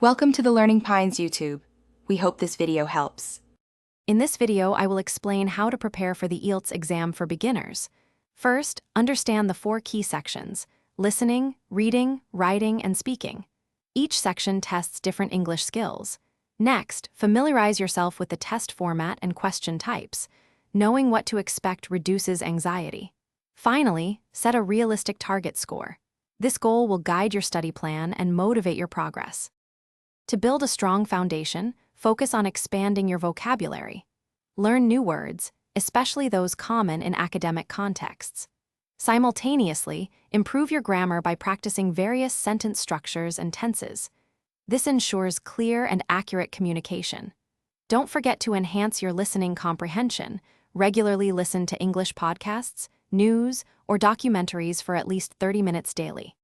Welcome to the Learning Pines YouTube. We hope this video helps. In this video, I will explain how to prepare for the IELTS exam for beginners. First, understand the 4 key sections: listening, reading, writing, and speaking. Each section tests different English skills. Next, familiarize yourself with the test format and question types. Knowing what to expect reduces anxiety. Finally, set a realistic target score. This goal will guide your study plan and motivate your progress. To build a strong foundation, focus on expanding your vocabulary. Learn new words, especially those common in academic contexts. Simultaneously, improve your grammar by practicing various sentence structures and tenses. This ensures clear and accurate communication. Don't forget to enhance your listening comprehension. Regularly listen to English podcasts, news, or documentaries for at least 30 minutes daily.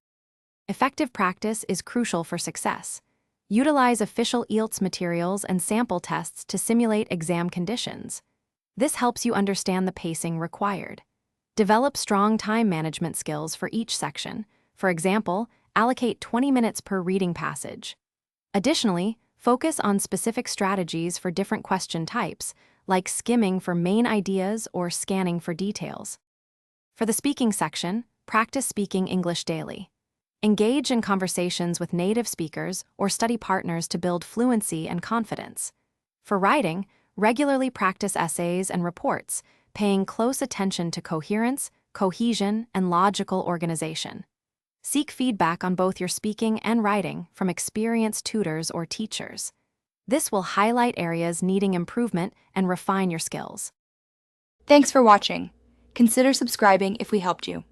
Effective practice is crucial for success. Utilize official IELTS materials and sample tests to simulate exam conditions. This helps you understand the pacing required. Develop strong time management skills for each section. For example, allocate 20 minutes per reading passage. Additionally, focus on specific strategies for different question types, like skimming for main ideas or scanning for details. For the speaking section, practice speaking English daily. Engage in conversations with native speakers or study partners to build fluency and confidence. For writing, regularly practice essays and reports, paying close attention to coherence, cohesion, and logical organization. Seek feedback on both your speaking and writing from experienced tutors or teachers. This will highlight areas needing improvement and refine your skills. Thanks for watching. Consider subscribing if we helped you.